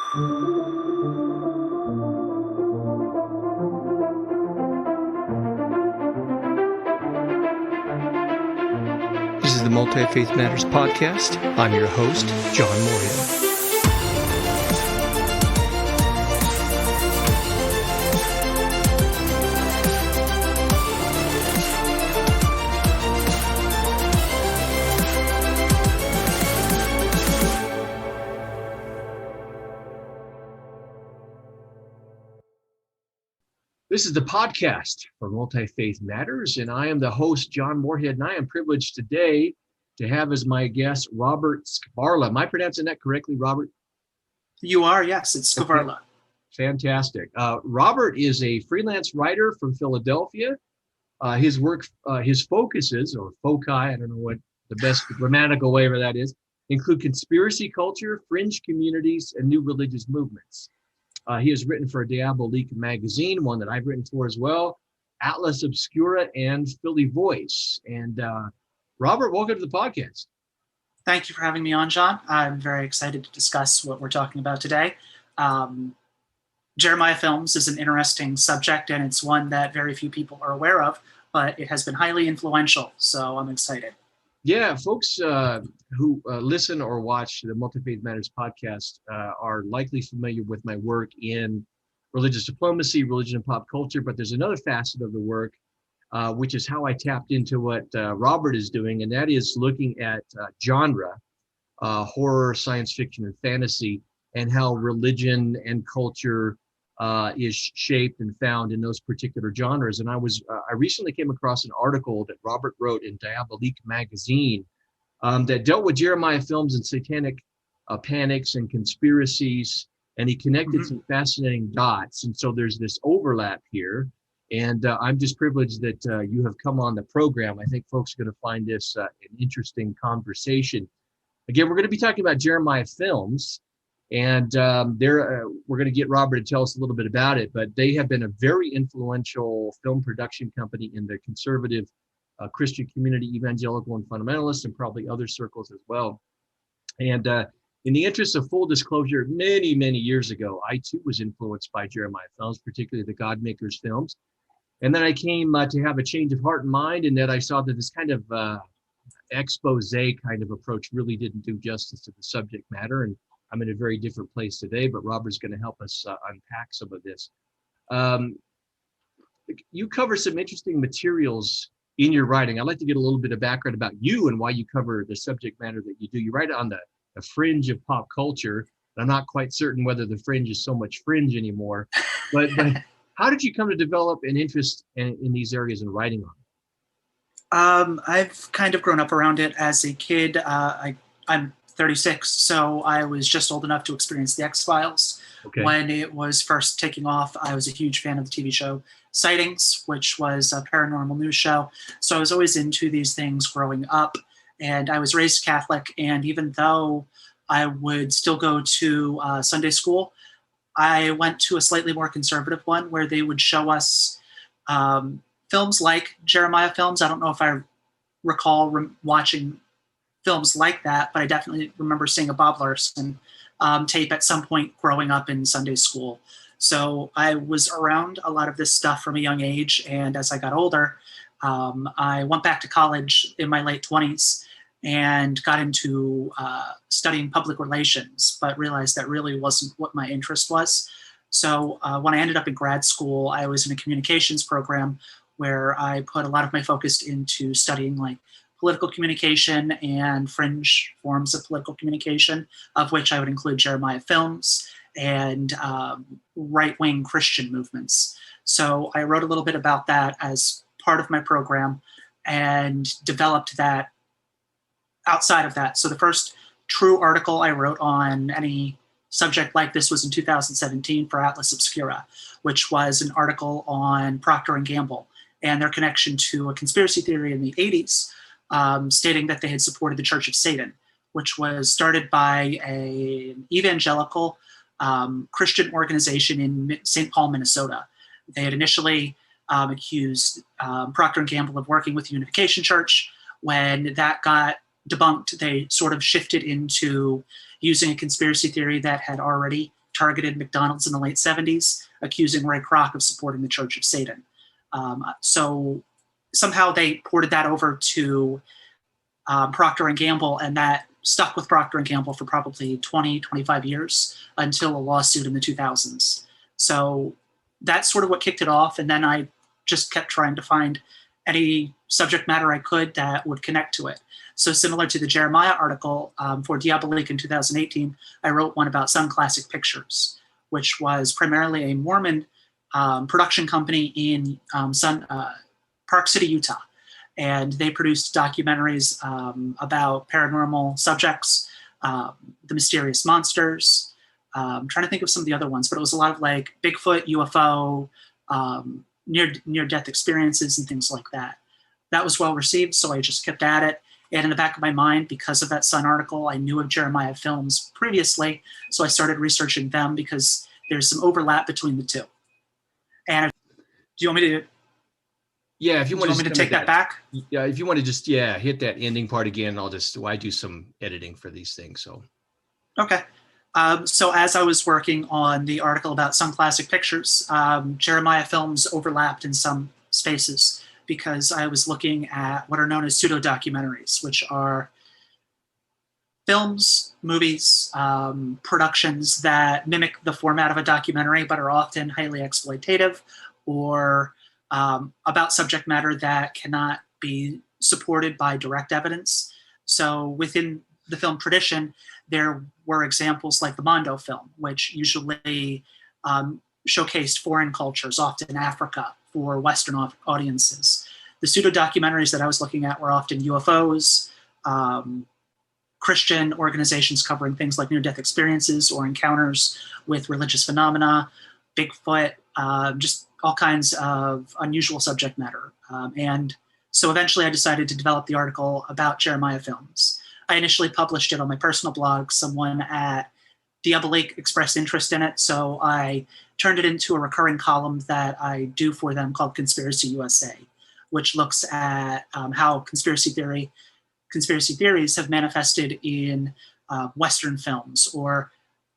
This is the Multifaith Matters podcast. I'm your host, John Moorhead. This is the podcast for Multifaith Matters, and I am the host, John Moorhead, and I am privileged today to have as my guest Robert Skvarla. Am I pronouncing that correctly, Robert? You are, yes. It's Skvarla. Fantastic. Robert is a freelance writer from Philadelphia. His work, his focuses, or foci, I don't know what the best grammatical way for that is, include conspiracy culture, fringe communities, and new religious movements. He has written for Diabolique magazine, one that I've written for as well, Atlast Obscura, and Philly Voice. And Robert, welcome to the podcast. Thank you for having me on, John. I'm very excited to discuss what we're talking about today. Jeremiah Films is an interesting subject, and it's one that very few people are aware of, but it has been highly influential, so I'm excited. Yeah, folks who listen or watch the Multifaith Matters podcast are likely familiar with my work in religious diplomacy, religion and pop culture, but there's another facet of the work, which is how I tapped into what Robert is doing, and that is looking at genre, horror, science fiction, and fantasy, and how religion and culture is shaped and found in those particular genres. And I recently came across an article that Robert wrote in Diabolique magazine that dealt with Jeremiah Films and Satanic Panics and Conspiracies, and he connected some fascinating dots. And so there's this overlap here, and I'm just privileged that you have come on the program. I think folks are going to find this an interesting conversation. Again, we're going to be talking about Jeremiah Films. And we're going to get Robert to tell us a little bit about it, but they have been a very influential film production company in the conservative Christian community, evangelical and fundamentalist, and probably other circles as well. And in the interest of full disclosure, many, many years ago, I too was influenced by Jeremiah Films, particularly the Godmakers films. And then I came to have a change of heart and mind, and that I saw that this kind of expose kind of approach really didn't do justice to the subject matter. And I'm in a very different place today, but Robert's going to help us unpack some of this. You cover some interesting materials in your writing. I'd like to get a little bit of background about you and why you cover the subject matter that you do. You write on the fringe of pop culture. I'm not quite certain whether the fringe is so much fringe anymore, but how did you come to develop an interest in these areas and writing on it? I've kind of grown up around it as a kid. I'm 36, so I was just old enough to experience the X-Files. Okay. When it was first taking off. I was a huge fan of the TV show Sightings, which was a paranormal news show. So I was always into these things growing up, and I was raised Catholic, and even though I would still go to Sunday school, I went to a slightly more conservative one where they would show us films like Jeremiah Films. I don't know if I recall watching films like that, but I definitely remember seeing a Bob Larson tape at some point growing up in Sunday school. So I was around a lot of this stuff from a young age, and as I got older, I went back to college in my late 20s and got into studying public relations, but realized that really wasn't what my interest was. So when I ended up in grad school, I was in a communications program where I put a lot of my focus into studying like political communication and fringe forms of political communication, of which I would include Jeremiah Films and right-wing Christian movements. So I wrote a little bit about that as part of my program and developed that outside of that. So the first true article I wrote on any subject like this was in 2017 for Atlast Obscura, which was an article on Procter & Gamble and their connection to a conspiracy theory in the 80s, stating that they had supported the Church of Satan, which was started by an evangelical Christian organization in St. Paul, Minnesota. They had initially accused Procter & Gamble of working with the Unification Church. When that got debunked, they sort of shifted into using a conspiracy theory that had already targeted McDonald's in the late 70s, accusing Ray Kroc of supporting the Church of Satan. So somehow they ported that over to Procter & Gamble, and that stuck with Procter & Gamble for probably 20, 25 years until a lawsuit in the 2000s. So that's sort of what kicked it off. And then I just kept trying to find any subject matter I could that would connect to it. So similar to the Jeremiah article for Diabolique in 2018, I wrote one about Sun Classic Pictures, which was primarily a Mormon production company in Park City, Utah. And they produced documentaries about paranormal subjects, the mysterious monsters. I'm trying to think of some of the other ones, but it was a lot of like Bigfoot, UFO, near-death experiences and things like that. That was well received, so I just kept at it. And in the back of my mind, because of that Sun article, I knew of Jeremiah Films previously, so I started researching them because there's some overlap between the two. And do you want me to? Yeah, if you want me to take that back. Yeah, if you want to just hit that ending part again, I do some editing for these things. So. Okay. So as I was working on the article about Sun Classic Pictures, Jeremiah Films overlapped in some spaces because I was looking at what are known as pseudo-documentaries, which are films, movies, productions that mimic the format of a documentary but are often highly exploitative or about subject matter that cannot be supported by direct evidence. So within the film tradition, there were examples like the Mondo film, which usually showcased foreign cultures, often Africa, for Western audiences. The pseudo-documentaries that I was looking at were often UFOs, Christian organizations covering things like near-death experiences or encounters with religious phenomena, Bigfoot, just all kinds of unusual subject matter. And so eventually I decided to develop the article about Jeremiah Films. I initially published it on my personal blog. Someone at Diabolique expressed interest in it, so I turned it into a recurring column that I do for them called Conspiracy USA, which looks at how conspiracy theories have manifested in Western films, or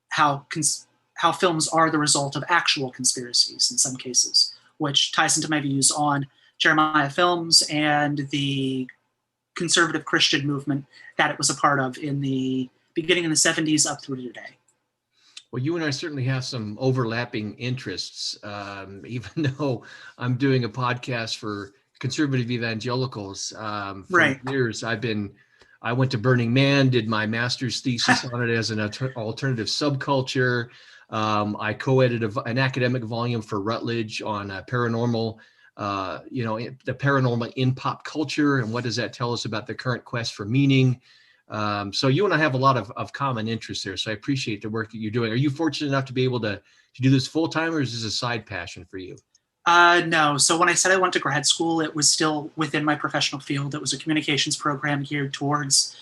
how films are the result of actual conspiracies in some cases, which ties into my views on Jeremiah Films and the conservative Christian movement that it was a part of in the beginning in the 70s up through today. Well, you and I certainly have some overlapping interests, even though I'm doing a podcast for conservative evangelicals. For years, I went to Burning Man, did my master's thesis on it as an alternative subculture. I co-edited an academic volume for Rutledge on paranormal, the paranormal in pop culture, and what does that tell us about the current quest for meaning. So you and I have a lot of common interests there. So I appreciate the work that you're doing. Are you fortunate enough to be able to do this full time, or is this a side passion for you? No. So when I said I went to grad school, it was still within my professional field. It was a communications program geared towards.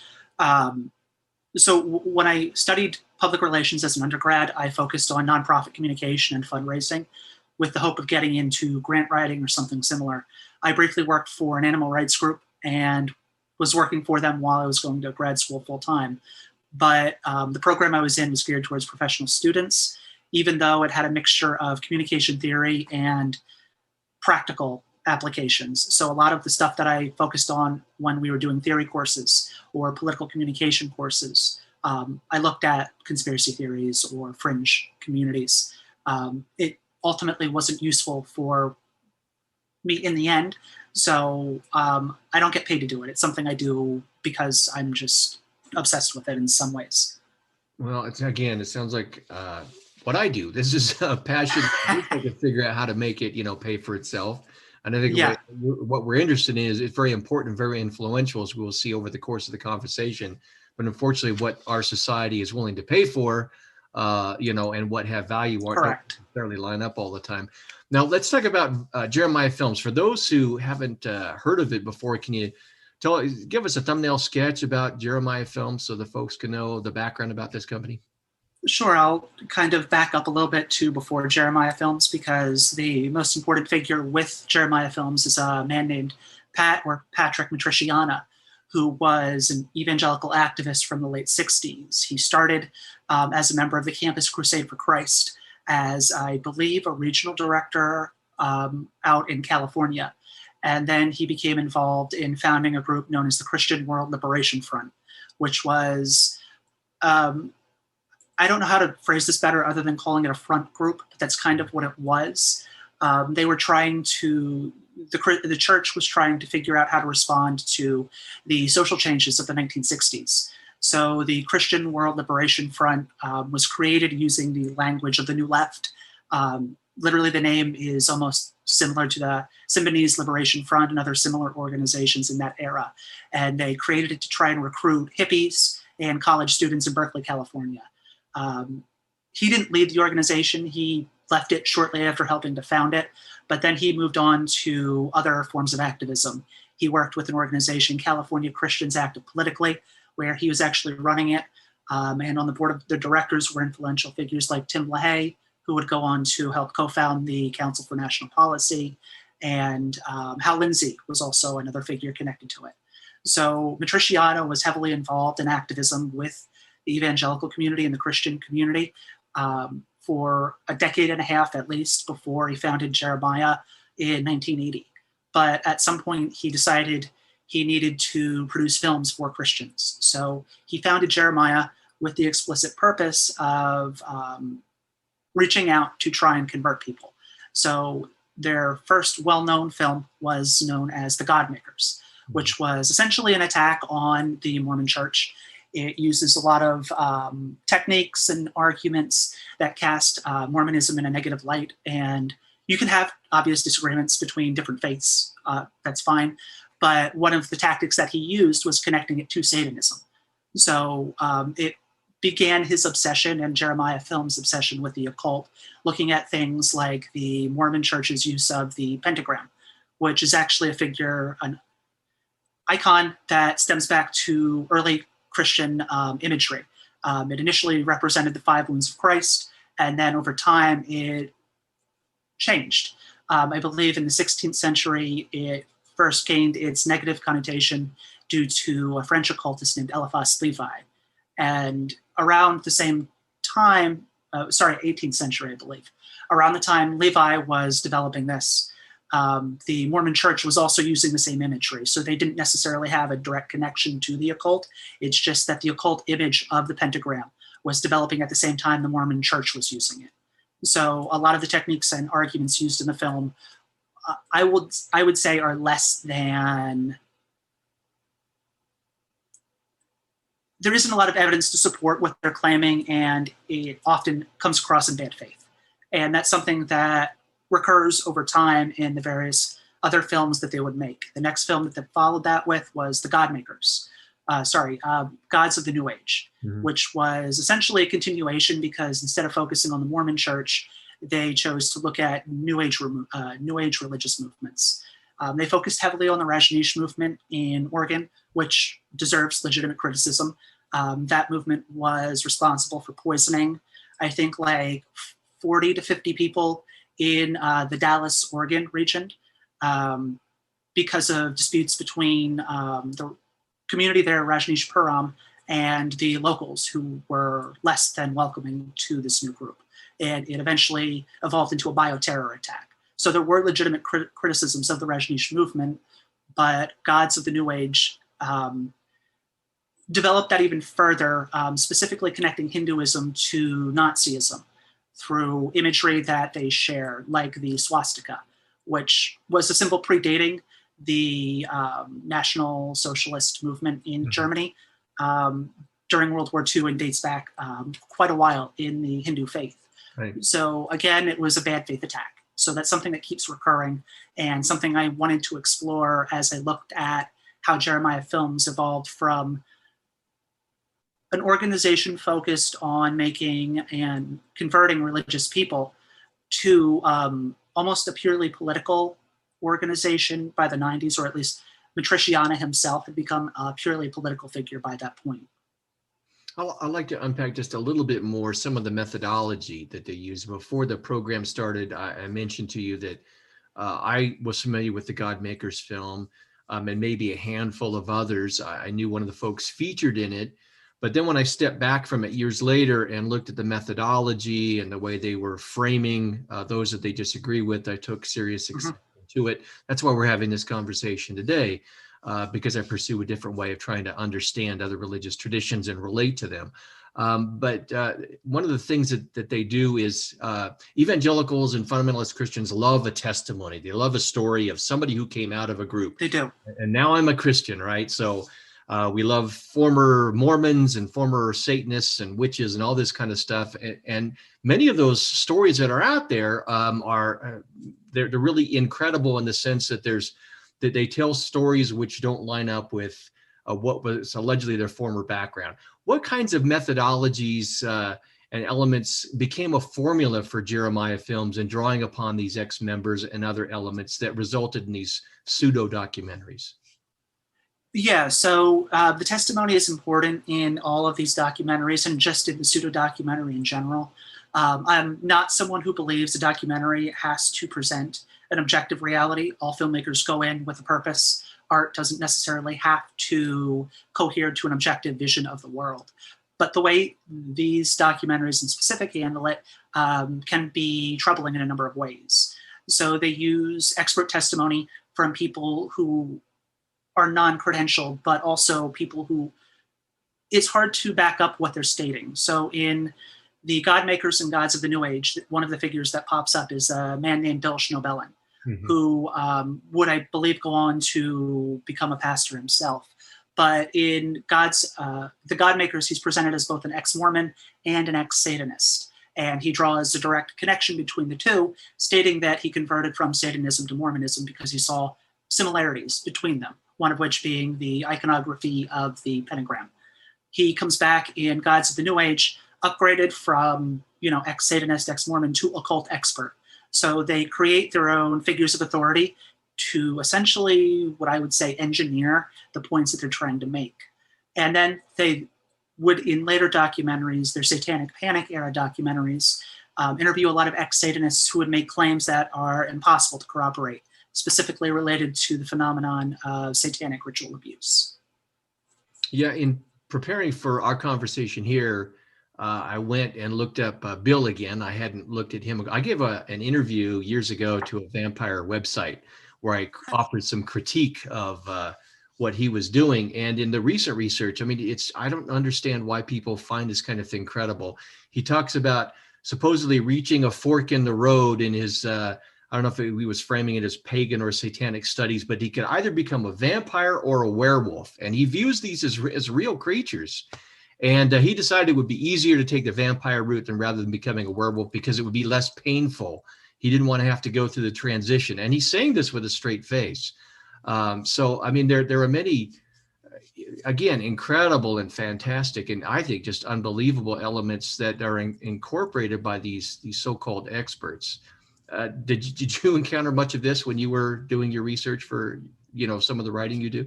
So when I studied public relations as an undergrad, I focused on nonprofit communication and fundraising with the hope of getting into grant writing or something similar. I briefly worked for an animal rights group and was working for them while I was going to grad school full time. But the program I was in was geared towards professional students, even though it had a mixture of communication theory and practical applications. So a lot of the stuff that I focused on when we were doing theory courses or political communication courses, I looked at conspiracy theories or fringe communities. It ultimately wasn't useful for me in the end. So I don't get paid to do it. It's something I do because I'm just obsessed with it in some ways. Well, it sounds like what I do. This is a passion. I can figure out how to make it, pay for itself. And I think what we're interested in is very important, very influential, as we'll see over the course of the conversation. But unfortunately, what our society is willing to pay for, and what have value aren't necessarily line up all the time. Now, let's talk about Jeremiah Films. For those who haven't heard of it before, can you give us a thumbnail sketch about Jeremiah Films so the folks can know the background about this company? Sure, I'll kind of back up a little bit to before Jeremiah Films, because the most important figure with Jeremiah Films is a man named Patrick Matriciana, who was an evangelical activist from the late 60s. He started as a member of the Campus Crusade for Christ as, I believe, a regional director out in California. And then he became involved in founding a group known as the Christian World Liberation Front, which was, I don't know how to phrase this better other than calling it a front group, but that's kind of what it was. They were trying to, the church was trying to figure out how to respond to the social changes of the 1960s. So the Christian World Liberation Front was created using the language of the New Left. Literally, the name is almost similar to the Symbionese Liberation Front and other similar organizations in that era. And they created it to try and recruit hippies and college students in Berkeley, California. He didn't lead the organization. He left it shortly after helping to found it, but then he moved on to other forms of activism. He worked with an organization, California Christians Active Politically, where he was actually running it. And on the board of the directors were influential figures like Tim LaHaye, who would go on to help co-found the Council for National Policy. And Hal Lindsey was also another figure connected to it. So Matriciano was heavily involved in activism with the evangelical community and the Christian community for a decade and a half at least before he founded Jeremiah in 1980. But at some point he decided he needed to produce films for Christians. So he founded Jeremiah with the explicit purpose of reaching out to try and convert people. So their first well-known film was known as The Godmakers, which was essentially an attack on the Mormon Church. It uses a lot of techniques and arguments that cast Mormonism in a negative light. And you can have obvious disagreements between different faiths. That's fine. But one of the tactics that he used was connecting it to Satanism. So it began his obsession and Jeremiah Film's obsession with the occult, looking at things like the Mormon Church's use of the pentagram, which is actually a figure, an icon that stems back to early Christian imagery. It initially represented the 5 wounds of Christ, and then over time it changed. I believe in the 16th century, it first gained its negative connotation due to a French occultist named Eliphas Levi. And around the same time, 18th century, I believe, around the time Levi was developing this, the Mormon Church was also using the same imagery. So they didn't necessarily have a direct connection to the occult. It's just that the occult image of the pentagram was developing at the same time the Mormon Church was using it. So a lot of the techniques and arguments used in the film, I would say, are less than. There isn't a lot of evidence to support what they're claiming, and it often comes across in bad faith. And that's something that recurs over time in the various other films that they would make. The next film that they followed that with was The Godmakers. Gods of the New Age, which was essentially a continuation because instead of focusing on the Mormon Church, they chose to look at New Age religious movements. They focused heavily on the Rajneesh movement in Oregon, which deserves legitimate criticism. That movement was responsible for poisoning, I think, like 40 to 50 people in the Dallas, Oregon region because of disputes between the community there, Rajneeshpuram, and the locals who were less than welcoming to this new group. And it eventually evolved into a bioterror attack. So there were legitimate criticisms of the Rajneesh movement, but Gods of the New Age developed that even further, specifically connecting Hinduism to Nazism through imagery that they share, like the swastika, which was a symbol predating the National Socialist movement in Germany during World War II and dates back quite a while in the Hindu faith. Right. So again, it was a bad faith attack. So that's something that keeps recurring and something I wanted to explore as I looked at how Jeremiah Films evolved from an organization focused on making and converting religious people to almost a purely political organization by the 90s, or at least Matriciana himself had become a purely political figure by that point. I'd like to unpack just a little bit more some of the methodology that they use. Before the program started, I mentioned to you that I was familiar with the Godmakers film. and maybe a handful of others. I knew one of the folks featured in it. But then when I stepped back from it years later and looked at the methodology and the way they were framing those that they disagree with, I took serious exception to it. That's why we're having this conversation today, because I pursue a different way of trying to understand other religious traditions and relate to them. But one of the things that they do is evangelicals and fundamentalist Christians love a testimony. They love a story of somebody who came out of a group. They do. And now I'm a Christian, right? So we love former Mormons and former Satanists and witches and all this kind of stuff. And many of those stories that are out there they're really incredible in the sense that that they tell stories which don't line up with what was allegedly their former background. What kinds of methodologies and elements became a formula for Jeremiah Films and drawing upon these ex-members and other elements that resulted in these pseudo-documentaries? Yeah, so the testimony is important in all of these documentaries and just in the pseudo-documentary in general. I'm not someone who believes a documentary has to present an objective reality. All filmmakers go in with a purpose. Art doesn't necessarily have to cohere to an objective vision of the world. But the way these documentaries in specific handle it can be troubling in a number of ways. So they use expert testimony from people who are non-credentialed, but also people who it's hard to back up what they're stating. So in the God Makers and Gods of the New Age, one of the figures that pops up is a man named Bill Schnobelen, who would, I believe, go on to become a pastor himself. But in the God Makers, he's presented as both an ex-Mormon and an ex-Satanist. And he draws a direct connection between the two, stating that he converted from Satanism to Mormonism because he saw similarities between them, one of which being the iconography of the pentagram. He comes back in Gods of the New Age, upgraded from, ex-Satanist, ex-Mormon to occult expert. So they create their own figures of authority to essentially, what I would say, engineer the points that they're trying to make. And then they would, in later documentaries, their Satanic Panic era documentaries, interview a lot of ex-Satanists who would make claims that are impossible to corroborate, specifically related to the phenomenon of satanic ritual abuse. Yeah, in preparing for our conversation here, I went and looked up Bill again. I hadn't looked at him. I gave an interview years ago to a vampire website where I offered some critique of what he was doing. And in the recent research, I don't understand why people find this kind of thing credible. He talks about supposedly reaching a fork in the road in his, I don't know if he was framing it as pagan or satanic studies, but he could either become a vampire or a werewolf. And he views these as real creatures. And he decided it would be easier to take the vampire route rather than becoming a werewolf because it would be less painful. He didn't want to have to go through the transition. And he's saying this with a straight face. There are many, again, incredible and fantastic, and I think just unbelievable elements that are incorporated by these so-called experts. Did you encounter much of this when you were doing your research for, some of the writing you do?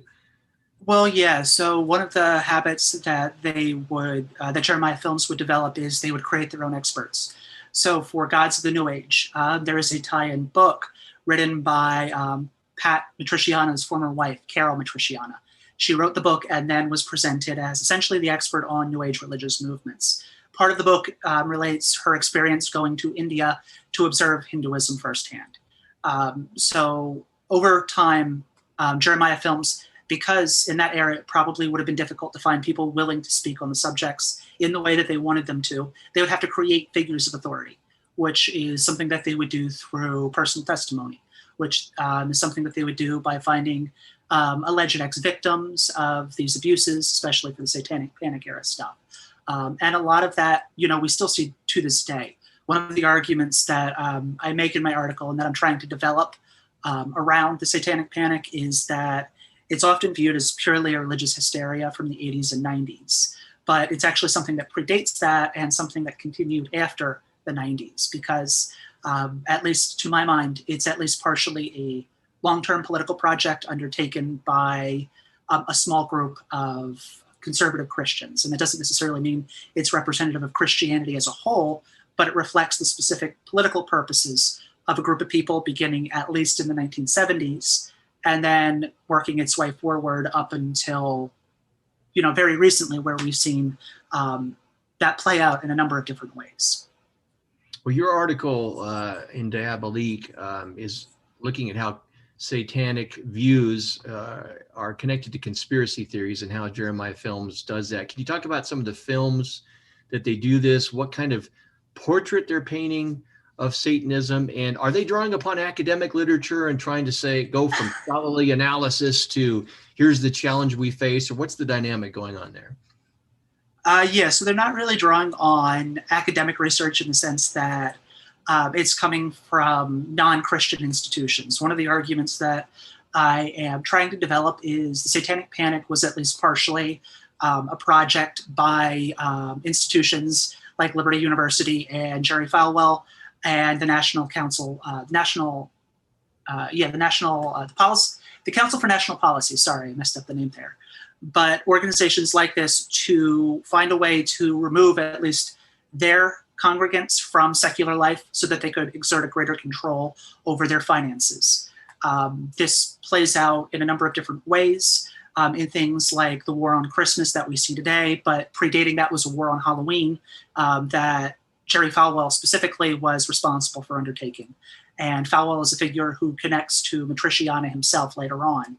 Well, yeah. So one of the habits that that Jeremiah Films would develop is they would create their own experts. So for Gods of the New Age, there is a tie-in book written by Pat Matriciana's former wife, Carol Matriciana. She wrote the book and then was presented as essentially the expert on New Age religious movements. Part of the book relates her experience going to India to observe Hinduism firsthand. So over time, Jeremiah Films, because in that era it probably would have been difficult to find people willing to speak on the subjects in the way that they wanted them to, they would have to create figures of authority, which is something that they would do through personal testimony, which is something that they would do by finding alleged ex-victims of these abuses, especially for the Satanic Panic era stuff. And a lot of that, we still see to this day. One of the arguments that I make in my article and that I'm trying to develop around the Satanic Panic is that it's often viewed as purely a religious hysteria from the 80s and 90s, but it's actually something that predates that and something that continued after the 90s because, at least to my mind, it's at least partially a long-term political project undertaken by a small group of conservative Christians. And that doesn't necessarily mean it's representative of Christianity as a whole, but it reflects the specific political purposes of a group of people beginning at least in the 1970s and then working its way forward up until, very recently, where we've seen that play out in a number of different ways. Well, your article in Diabolique is looking at how satanic views are connected to conspiracy theories and how Jeremiah Films does that. Can you talk about some of the films that they do this? What kind of portrait they're painting of Satanism? And are they drawing upon academic literature and trying to go from scholarly analysis to here's the challenge we face? Or what's the dynamic going on there? So they're not really drawing on academic research in the sense that it's coming from non-Christian institutions. One of the arguments that I am trying to develop is the Satanic Panic was at least partially a project by institutions like Liberty University and Jerry Falwell and the National Council, the Council for National Policy. Sorry, I messed up the name there. But organizations like this to find a way to remove at least their congregants from secular life so that they could exert a greater control over their finances. This plays out in a number of different ways in things like the war on Christmas that we see today, but predating that was a war on Halloween that Jerry Falwell specifically was responsible for undertaking. And Falwell is a figure who connects to Matriciana himself later on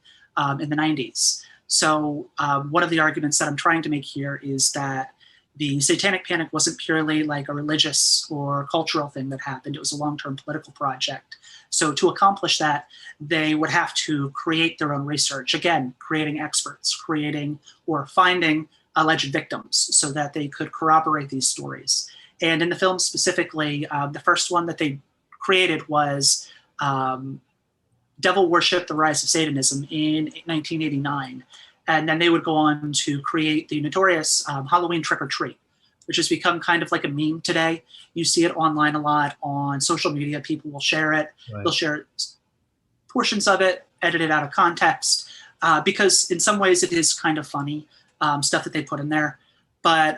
in the 90s. So one of the arguments that I'm trying to make here is that the Satanic Panic wasn't purely like a religious or cultural thing that happened. It was a long-term political project. So to accomplish that, they would have to create their own research. Again, creating experts, creating or finding alleged victims so that they could corroborate these stories. And in the film specifically, the first one that they created was Devil Worship, The Rise of Satanism in 1989. And then they would go on to create the notorious Halloween Trick or Treat, which has become kind of like a meme today. You see it online a lot on social media. People will share it. Right. They'll share portions of it, edit it out of context, because in some ways it is kind of funny stuff that they put in there. But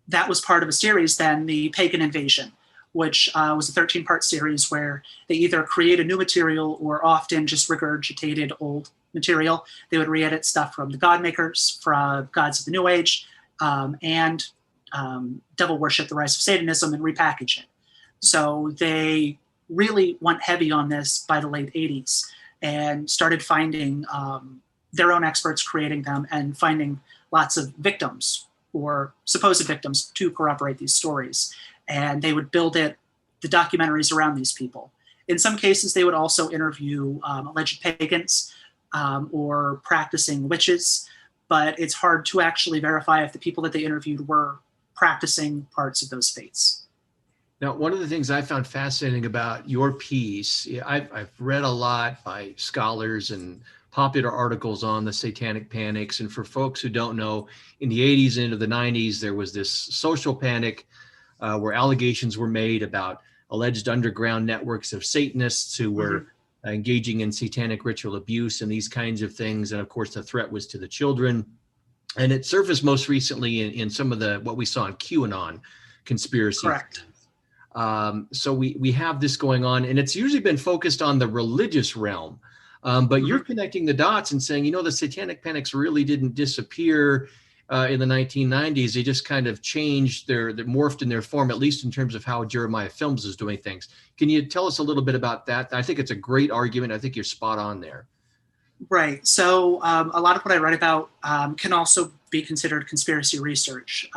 that was part of a series then, the Pagan Invasion, which was a 13-part series where they either create a new material or often just regurgitated old material. They would re-edit stuff from the God Makers, from Gods of the New Age, and Devil Worship, The Rise of Satanism, and repackage it. So they really went heavy on this by the late 80s and started finding their own experts, creating them, and finding lots of victims or supposed victims to corroborate these stories. And they would build the documentaries around these people. In some cases, they would also interview alleged pagans or practicing witches, but it's hard to actually verify if the people that they interviewed were practicing parts of those faiths. Now, one of the things I found fascinating about your piece, I've read a lot by scholars and popular articles on the Satanic Panics. And for folks who don't know, in the 80s and into the 90s, there was this social panic where allegations were made about alleged underground networks of Satanists who were engaging in satanic ritual abuse and these kinds of things. And of course, the threat was to the children. And it surfaced most recently in some of what we saw in QAnon conspiracy. Correct. So we have this going on, and it's usually been focused on the religious realm. But you're connecting the dots and saying, the Satanic Panics really didn't disappear in the 1990s. They just kind of changed, they morphed in their form, at least in terms of how Jeremiah Films is doing things. Can you tell us a little bit about that? I think it's a great argument. I think you're spot on there. Right. So a lot of what I write about can also be considered conspiracy research,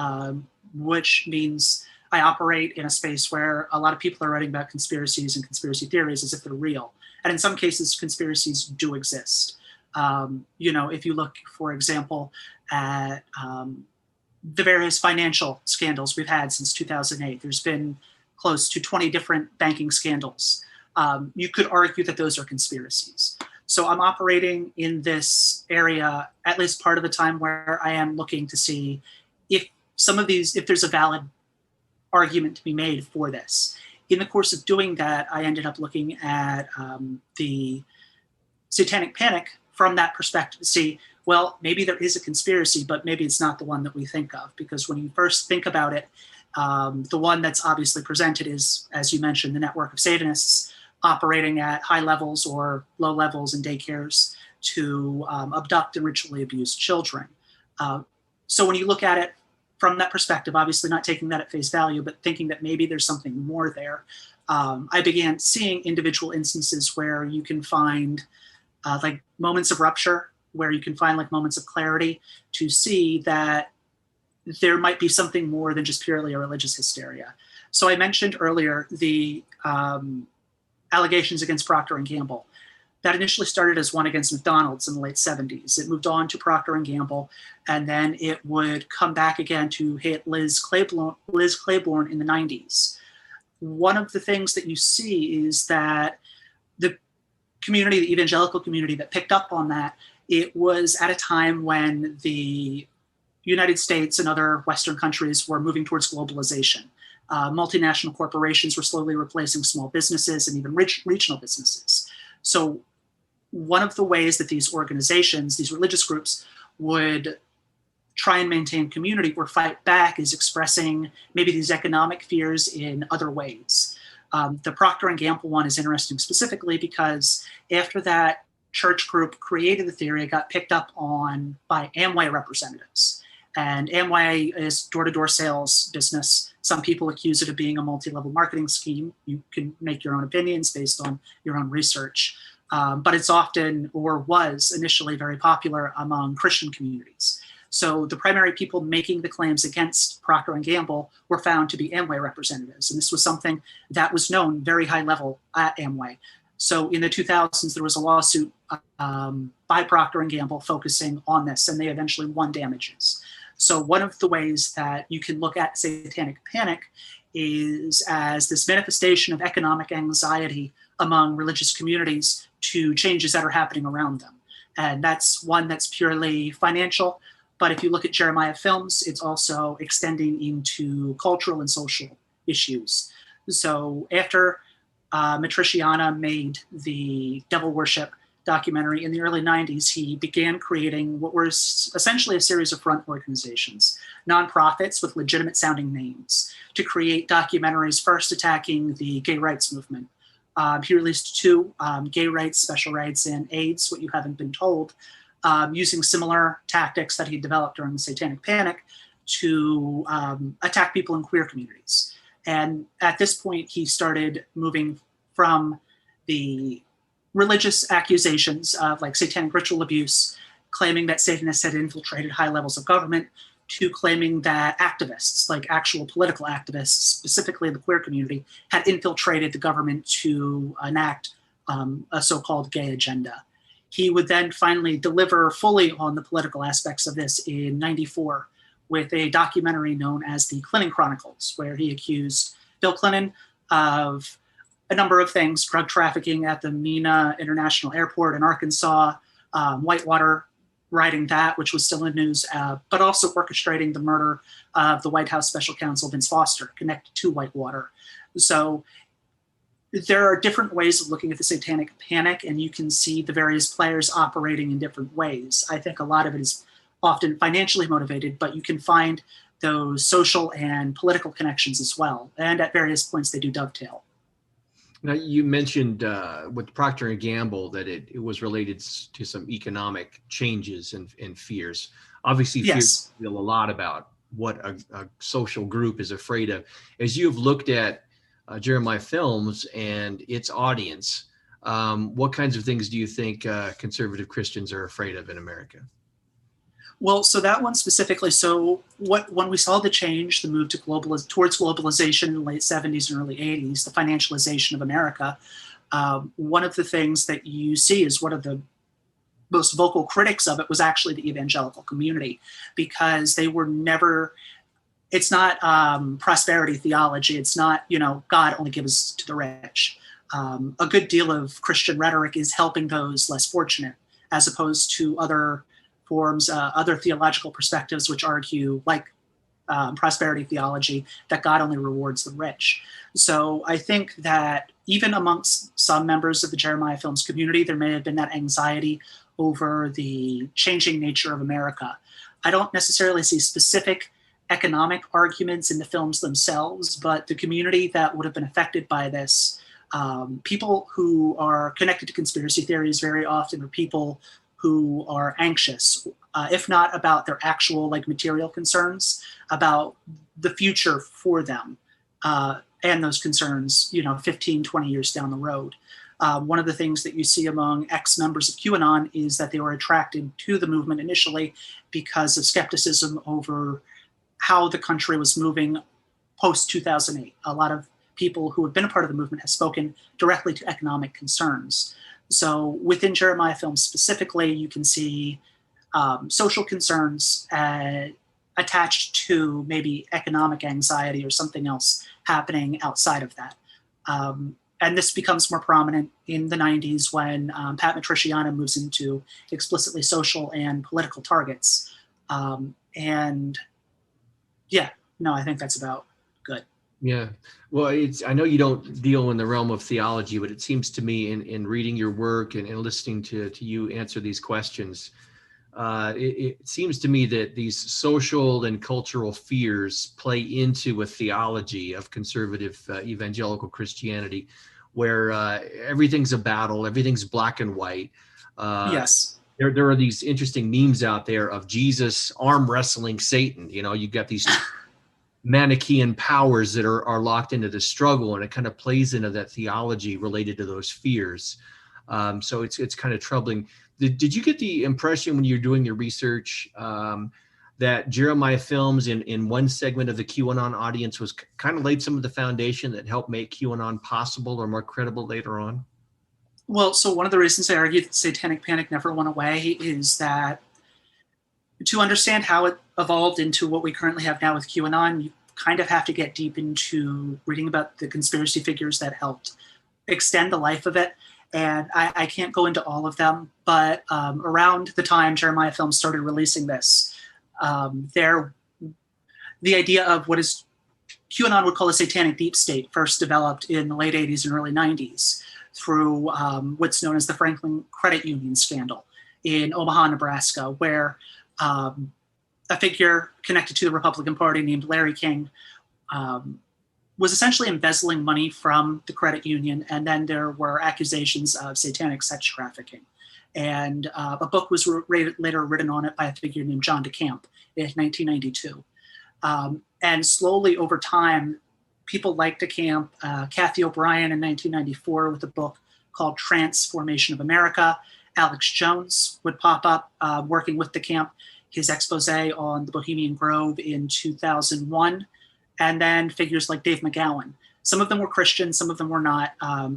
which means I operate in a space where a lot of people are writing about conspiracies and conspiracy theories as if they're real. And in some cases, conspiracies do exist. If you look, for example, at the various financial scandals we've had since 2008, there's been close to 20 different banking scandals. You could argue that those are conspiracies. So I'm operating in this area at least part of the time where I am looking to see if there's a valid argument to be made for this. In the course of doing that, I ended up looking at the Satanic Panic from that perspective to see, well, maybe there is a conspiracy, but maybe it's not the one that we think of. Because when you first think about it, the one that's obviously presented is, as you mentioned, the network of Satanists. operating at high levels or low levels in daycares to abduct and ritually abuse children. So when you look at it from that perspective, obviously not taking that at face value, but thinking that maybe there's something more there, I began seeing individual instances where you can find like moments of rupture, where you can find like moments of clarity to see that there might be something more than just purely a religious hysteria. So I mentioned earlier the allegations against Procter & Gamble. That initially started as one against McDonald's in the late 70s. It moved on to Procter & Gamble, and then it would come back again to hit Liz Claiborne in the 90s. One of the things that you see is that the community, the evangelical community that picked up on that, it was at a time when the United States and other Western countries were moving towards globalization. Multinational corporations were slowly replacing small businesses and even regional businesses. So one of the ways that these organizations, these religious groups, would try and maintain community or fight back is expressing maybe these economic fears in other ways. The Procter & Gamble one is interesting specifically because after that church group created the theory, it got picked up on by Amway representatives. And Amway is door-to-door sales business. Some people accuse it of being a multi-level marketing scheme. You can make your own opinions based on your own research. But it's often, or was initially, very popular among Christian communities. So the primary people making the claims against Procter & Gamble were found to be Amway representatives. And this was something that was known very high level at Amway. So in the 2000s, there was a lawsuit by Procter & Gamble focusing on this, and they eventually won damages. So one of the ways that you can look at Satanic Panic is as this manifestation of economic anxiety among religious communities to changes that are happening around them. And that's one that's purely financial. But if you look at Jeremiah Films, it's also extending into cultural and social issues. So after Matriciana made the Devil Worship documentary in the early 90s, he began creating what were essentially a series of front organizations, nonprofits with legitimate sounding names, to create documentaries first attacking the gay rights movement. He released two, Gay Rights, Special Rights, and AIDS, What You Haven't Been Told, using similar tactics that he developed during the Satanic Panic to attack people in queer communities. And at this point, he started moving from the religious accusations of like satanic ritual abuse, claiming that Satanists had infiltrated high levels of government, to claiming that activists, like actual political activists, specifically in the queer community, had infiltrated the government to enact a so-called gay agenda. He would then finally deliver fully on the political aspects of this in '94 with a documentary known as the Clinton Chronicles, where he accused Bill Clinton of a number of things: drug trafficking at the Mena International Airport in Arkansas, Whitewater writing that, which was still in news, but also orchestrating the murder of the White House Special Counsel Vince Foster, connected to Whitewater. So there are different ways of looking at the Satanic Panic, and you can see the various players operating in different ways. I think a lot of it is often financially motivated, but you can find those social and political connections as well. And at various points, they do dovetail. Now, you mentioned with Procter & Gamble that it was related to some economic changes and fears. Obviously, Yes. fears feel a lot about what a social group is afraid of. As you've looked at Jeremiah Films and its audience, what kinds of things do you think conservative Christians are afraid of in America? Well, so that one specifically, so when we saw the change, the move to towards globalization in the late 70s and early 80s, the financialization of America, one of the things that you see is one of the most vocal critics of it was actually the evangelical community, because they were never, it's not prosperity theology. It's not, God only gives to the rich. A good deal of Christian rhetoric is helping those less fortunate, as opposed to other forms, other theological perspectives which argue, like prosperity theology, that God only rewards the rich. So I think that even amongst some members of the Jeremiah Films community, there may have been that anxiety over the changing nature of America. I don't necessarily see specific economic arguments in the films themselves, but the community that would have been affected by this People who are connected to conspiracy theories very often are people who are anxious, if not about their actual like material concerns, about the future for them, and those concerns, 15, 20 years down the road. One of the things that you see among ex-members of QAnon is that they were attracted to the movement initially because of skepticism over how the country was moving post-2008. A lot of people who have been a part of the movement have spoken directly to economic concerns. So within Jeremiah films specifically, you can see social concerns attached to maybe economic anxiety or something else happening outside of that. And this becomes more prominent in the 90s when Pat Matriciana moves into explicitly social and political targets. And yeah, no, I think that's about good. Yeah. Well, I know you don't deal in the realm of theology, but it seems to me in reading your work and listening to you answer these questions, it seems to me that these social and cultural fears play into a theology of conservative evangelical Christianity, where everything's a battle, everything's black and white. Yes. There are these interesting memes out there of Jesus arm wrestling Satan. You've got these Manichaean powers that are locked into the struggle, and it kind of plays into that theology related to those fears. So it's kind of troubling. Did you get the impression when you're doing your research that Jeremiah Films in one segment of the QAnon audience was kind of laid some of the foundation that helped make QAnon possible or more credible later on? Well, so one of the reasons I argue that Satanic Panic never went away is that to understand how it evolved into what we currently have now with QAnon, you kind of have to get deep into reading about the conspiracy figures that helped extend the life of it. And I can't go into all of them, but around the time Jeremiah Films started releasing this, the idea of what is QAnon would call a satanic deep state first developed in the late 80s and early 90s through what's known as the Franklin Credit Union scandal in Omaha, Nebraska, where a figure connected to the Republican Party named Larry King was essentially embezzling money from the credit union, and then there were accusations of satanic sex trafficking. And a book was later written on it by a figure named John DeCamp in 1992. And slowly over time, people like DeCamp, Kathy O'Brien in 1994 with a book called Transformation of America. Alex Jones would pop up working with DeCamp, his expose on the Bohemian Grove in 2001. And then figures like Dave McGowan. Some of them were Christian, some of them were not.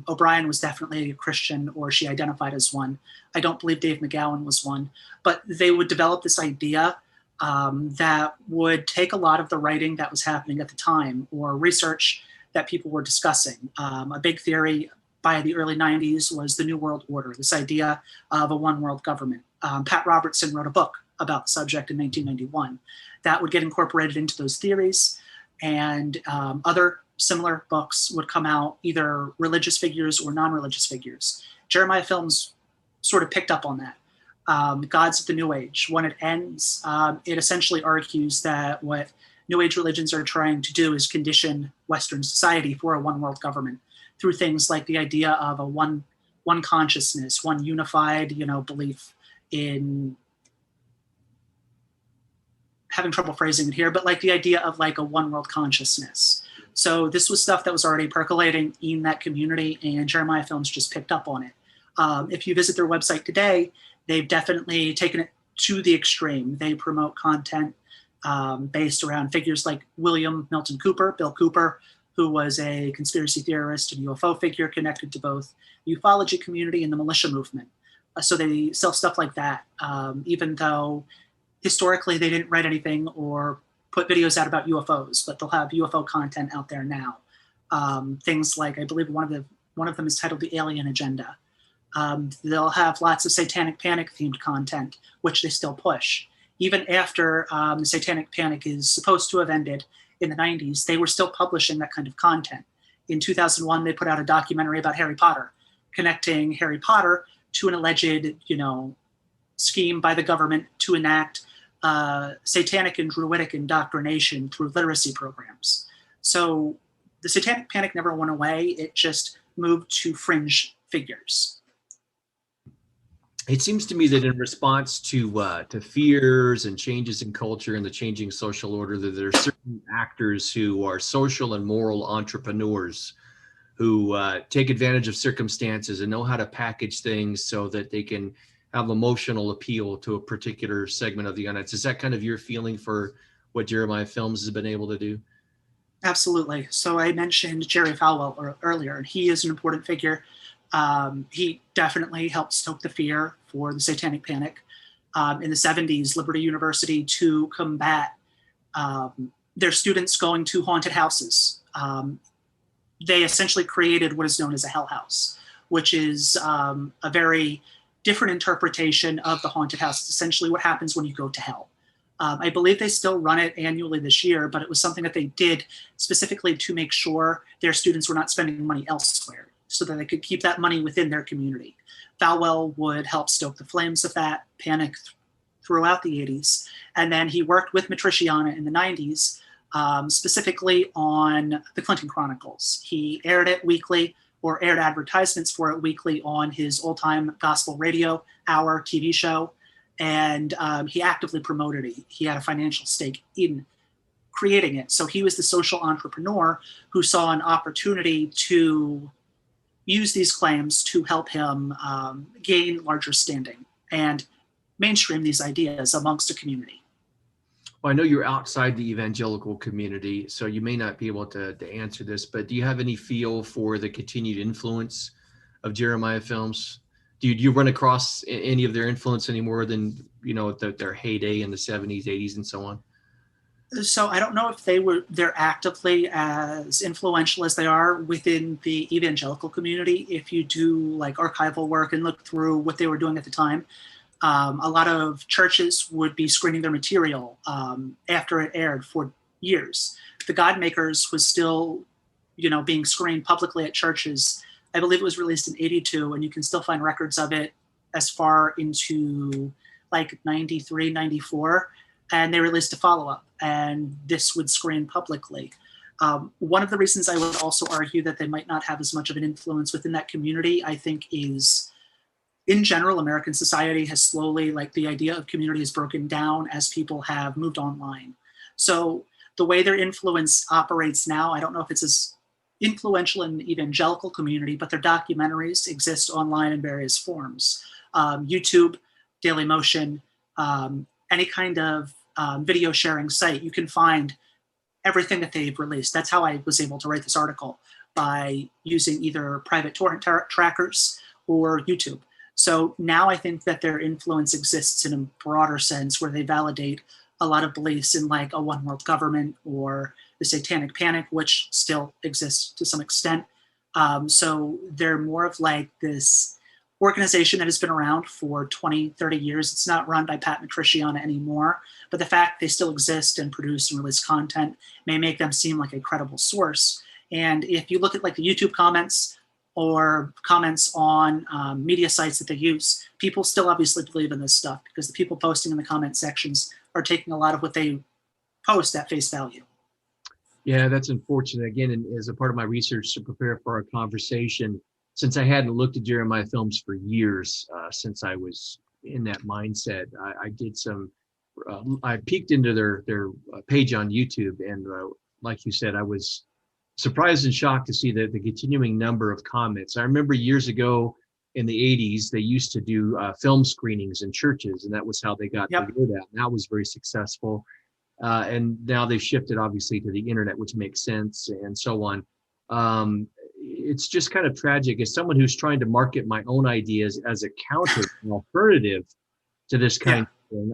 O'Brien was definitely a Christian, or she identified as one. I don't believe Dave McGowan was one. But they would develop this idea that would take a lot of the writing that was happening at the time or research that people were discussing. A big theory by the early 90s was the New World Order, this idea of a one world government. Pat Robertson wrote a book about the subject in 1991 that would get incorporated into those theories. And other similar books would come out, either religious figures or non-religious figures. Jeremiah Films sort of picked up on that. Gods of the New Age, when it ends, it essentially argues that what New Age religions are trying to do is condition Western society for a one world government through things like the idea of a one consciousness, one unified, belief in, having trouble phrasing it here, but like the idea of like a one world consciousness. So this was stuff that was already percolating in that community, and Jeremiah Films just picked up on it. If you visit their website today, they've definitely taken it to the extreme. They promote content based around figures like William Milton Cooper, Bill Cooper, who was a conspiracy theorist and UFO figure connected to both the ufology community and the militia movement. So they sell stuff like that, even though historically they didn't write anything or put videos out about UFOs, but they'll have UFO content out there now. Things like, I believe one of them is titled The Alien Agenda. They'll have lots of Satanic Panic themed content, which they still push. Even after the Satanic Panic is supposed to have ended in the 90s, they were still publishing that kind of content. In 2001, they put out a documentary about Harry Potter, connecting Harry Potter to an alleged, scheme by the government to enact satanic and druidic indoctrination through literacy programs. So the Satanic Panic never went away. It just moved to fringe figures. It seems to me that in response to fears and changes in culture and the changing social order, that there are certain actors who are social and moral entrepreneurs who take advantage of circumstances and know how to package things so that they can have emotional appeal to a particular segment of the audience. Is that kind of your feeling for what Jeremiah Films has been able to do? Absolutely. So I mentioned Jerry Falwell earlier, and he is an important figure. He definitely helped stoke the fear for the Satanic Panic in the 70s. Liberty University, to combat their students going to haunted houses, they essentially created what is known as a hell house, which is a very different interpretation of the haunted house. It's essentially what happens when you go to hell. I believe they still run it annually this year, but it was something that they did specifically to make sure their students were not spending money elsewhere, so that they could keep that money within their community. Falwell would help stoke the flames of that panic throughout the 80s. And then he worked with Matriciana in the 90s, specifically on the Clinton Chronicles. He aired it weekly, or aired advertisements for it weekly on his old-time gospel radio hour TV show. And he actively promoted it. He had a financial stake in creating it. So he was the social entrepreneur who saw an opportunity to use these claims to help him gain larger standing and mainstream these ideas amongst the community. Well, I know you're outside the evangelical community, so you may not be able to answer this, but do you have any feel for the continued influence of Jeremiah Films? Do you run across any of their influence any more than, you know, their heyday in the 70s, 80s, and so on? So I don't know if they're actively as influential as they are within the evangelical community. If you do like archival work and look through what they were doing at the time, a lot of churches would be screening their material after it aired for years. The Godmakers was still, you know, being screened publicly at churches. I believe it was released in 82, and you can still find records of it as far into like 93, 94. And they released a follow-up, and this would screen publicly. One of the reasons I would also argue that they might not have as much of an influence within that community, I think, is in general, American society has slowly, like the idea of community has broken down as people have moved online. So the way their influence operates now, I don't know if it's as influential in the evangelical community, but their documentaries exist online in various forms. YouTube, Dailymotion, any kind of video sharing site, you can find everything that they've released. That's how I was able to write this article, by using either private torrent trackers or YouTube. So now I think that their influence exists in a broader sense, where they validate a lot of beliefs in like a one world government or the Satanic Panic, which still exists to some extent. So they're more of like this organization that has been around for 20, 30 years. It's not run by Pat Matriciana anymore, but the fact they still exist and produce and release content may make them seem like a credible source. And if you look at like the YouTube comments or comments on media sites that they use, people still obviously believe in this stuff, because the people posting in the comment sections are taking a lot of what they post at face value. Yeah, that's unfortunate. Again, and as a part of my research to prepare for our conversation, since I hadn't looked at Jeremiah Films for years, since I was in that mindset, I did some, I peeked into their page on YouTube, and like you said, I was surprised and shocked to see the continuing number of comments. I remember years ago in the 80s, they used to do film screenings in churches, and that was how they got the word out. And that was very successful. And now they've shifted obviously to the internet, which makes sense, and so on. It's just kind of tragic as someone who's trying to market my own ideas as a counter, an alternative to this kind of thing.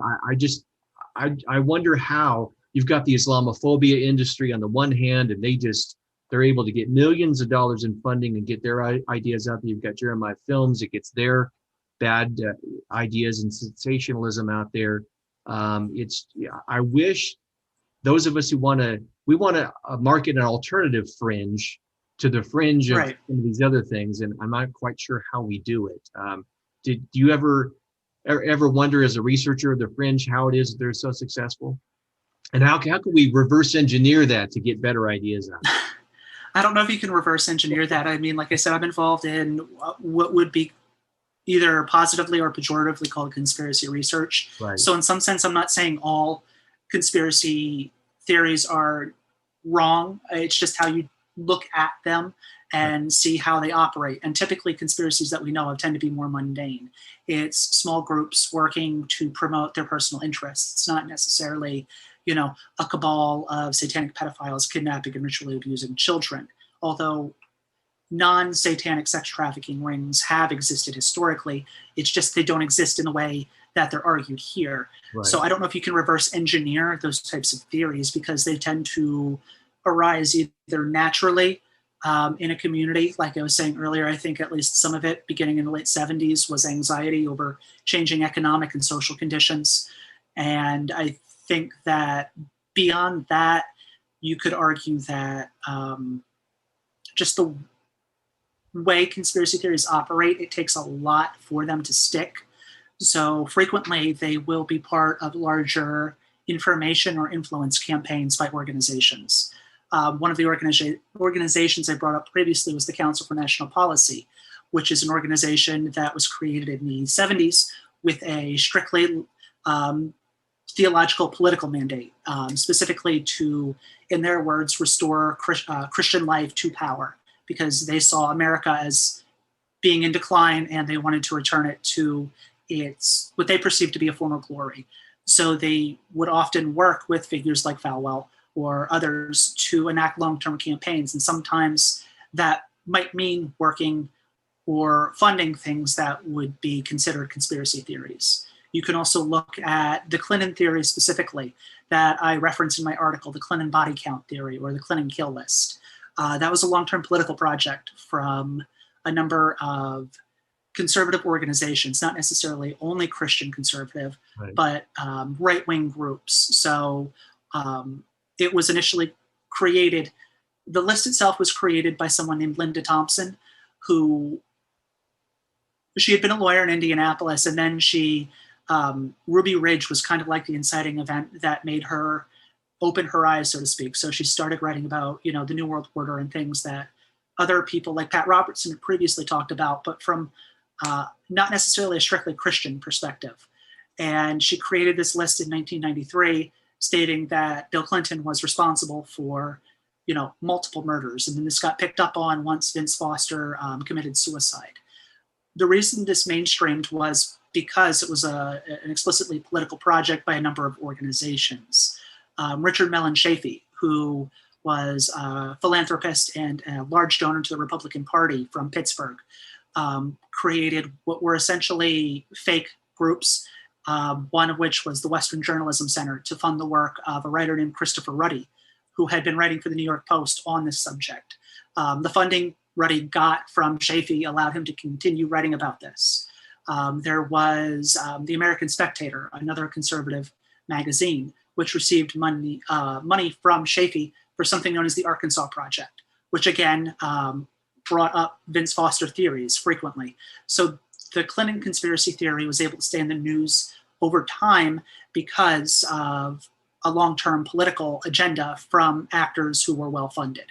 I wonder how you've got the Islamophobia industry on the one hand, and they're able to get millions of dollars in funding and get their ideas out there. You've got Jeremiah Films, it gets their bad ideas and sensationalism out there. I wish those of us who want to market an alternative fringe to the fringe of some of these other things, and I'm not quite sure how we do it. Do you ever wonder, as a researcher of the fringe, how it is that they're so successful, and how can we reverse engineer that to get better ideas out? I don't know if you can reverse engineer that. I mean, like I said, I'm involved in what would be either positively or pejoratively called conspiracy research. Right. So in some sense, I'm not saying all conspiracy theories are wrong. It's just how you look at them and see how they operate. And typically conspiracies that we know of tend to be more mundane. It's small groups working to promote their personal interests. It's not necessarily, a cabal of satanic pedophiles kidnapping and ritually abusing children. Although non-satanic sex trafficking rings have existed historically. It's just they don't exist in the way that they're argued here. Right. So I don't know if you can reverse engineer those types of theories because they tend to arise either naturally in a community. Like I was saying earlier, I think at least some of it beginning in the late 70s was anxiety over changing economic and social conditions. And I think that beyond that, you could argue that just the way conspiracy theories operate, it takes a lot for them to stick. So frequently they will be part of larger information or influence campaigns by organizations. One of the organizations I brought up previously was the Council for National Policy, which is an organization that was created in the 70s with a strictly theological political mandate, specifically to, in their words, restore Christian life to power, because they saw America as being in decline and they wanted to return it to its, what they perceived to be a former glory. So they would often work with figures like Falwell or others to enact long-term campaigns. And sometimes that might mean working or funding things that would be considered conspiracy theories. You can also look at the Clinton theory specifically that I referenced in my article, the Clinton body count theory or the Clinton kill list. That was a long-term political project from a number of conservative organizations, not necessarily only Christian conservative, Right. but right-wing groups. So it was initially created, the list itself was created by someone named Linda Thompson, who, she had been a lawyer in Indianapolis, and then Ruby Ridge was kind of like the inciting event that made her open her eyes, so to speak. So she started writing about, the New World Order and things that other people like Pat Robertson had previously talked about, but from not necessarily a strictly Christian perspective. And she created this list in 1993 stating that Bill Clinton was responsible for, multiple murders. And then this got picked up on once Vince Foster committed suicide. The reason this mainstreamed was because it was an explicitly political project by a number of organizations. Richard Mellon Chafee, who was a philanthropist and a large donor to the Republican Party from Pittsburgh, created what were essentially fake groups, one of which was the Western Journalism Center, to fund the work of a writer named Christopher Ruddy, who had been writing for the New York Post on this subject. The funding Ruddy got from Chafee allowed him to continue writing about this. There was the American Spectator, another conservative magazine, which received money from Chafee for something known as the Arkansas Project, which again brought up Vince Foster theories frequently. So the Clinton conspiracy theory was able to stay in the news over time because of a long-term political agenda from actors who were well-funded.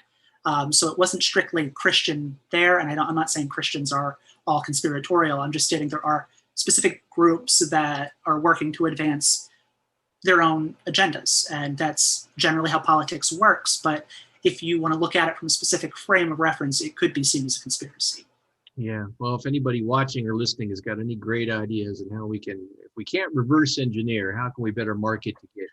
So it wasn't strictly Christian there, and I'm not saying Christians are all conspiratorial. I'm just stating there are specific groups that are working to advance their own agendas, and that's generally how politics works. But if you want to look at it from a specific frame of reference, it could be seen as a conspiracy. Yeah. Well, if anybody watching or listening has got any great ideas on how we can, if we can't reverse engineer, how can we better market to get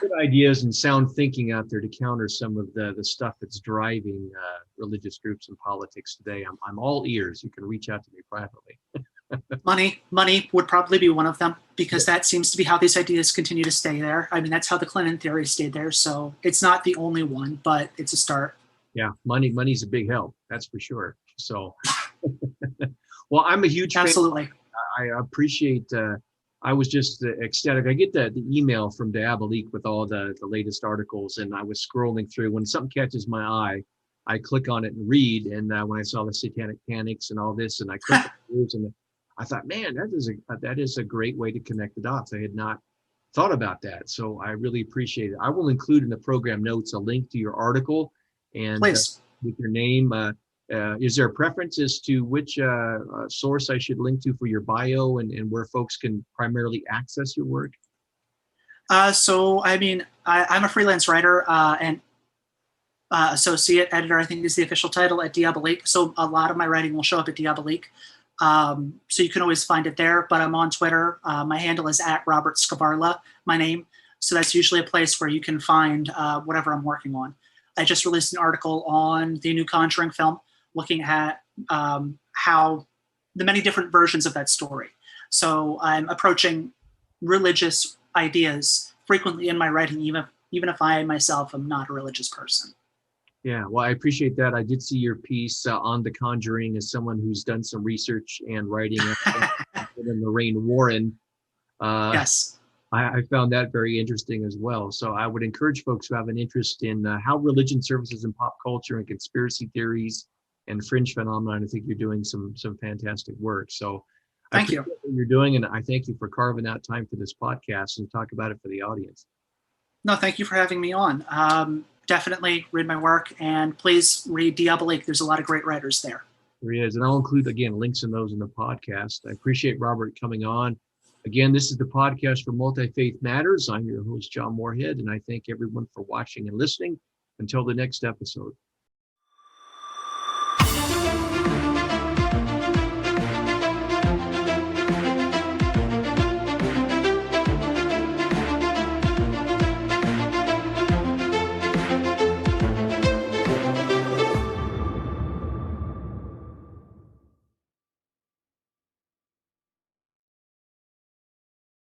good ideas and sound thinking out there to counter some of the stuff that's driving religious groups and politics today? I'm all ears. You can reach out to me privately. Money would probably be one of them, because that seems to be how these ideas continue to stay there. I mean, that's how the Clinton theory stayed there. So it's not the only one, but it's a start. Yeah, money's a big help. That's for sure. So, well, I'm a huge Absolutely. fan. I appreciate. I was just ecstatic. I get the email from Diabolique with all the latest articles, and I was scrolling through. When something catches my eye, I click on it and read. And when I saw the Satanic Panics and all this, and I clicked on it, and I thought, man, that is a great way to connect the dots. I had not thought about that, so I really appreciate it. I will include in the program notes a link to your article, and Please. with your name. Is there a preference as to which source I should link to for your bio and where folks can primarily access your work? So, I mean, I'm a freelance writer and associate editor, I think is the official title at Diabolique. So a lot of my writing will show up at Diabolique. So you can always find it there, but I'm on Twitter. My handle is at Robert Skvarla, my name. So that's usually a place where you can find whatever I'm working on. I just released an article on the new Conjuring film, looking at how the many different versions of that story. So I'm approaching religious ideas frequently in my writing, even if I myself am not a religious person. Yeah, well, I appreciate that. I did see your piece on The Conjuring as someone who's done some research and writing in Lorraine Warren. Yes. I found that very interesting as well. So I would encourage folks who have an interest in how religion services in pop culture and conspiracy theories and fringe phenomenon. I think you're doing some fantastic work. So Thank you. What you're doing, and I thank you for carving out time for this podcast and talk about it for the audience. No, thank you for having me on. Definitely read my work, and please read Diabolique. There's a lot of great writers there. There is, and I'll include, again, links in those in the podcast. I appreciate Robert coming on. Again, this is the podcast for Multifaith Matters. I'm your host, John Moorhead, and I thank everyone for watching and listening. Until the next episode.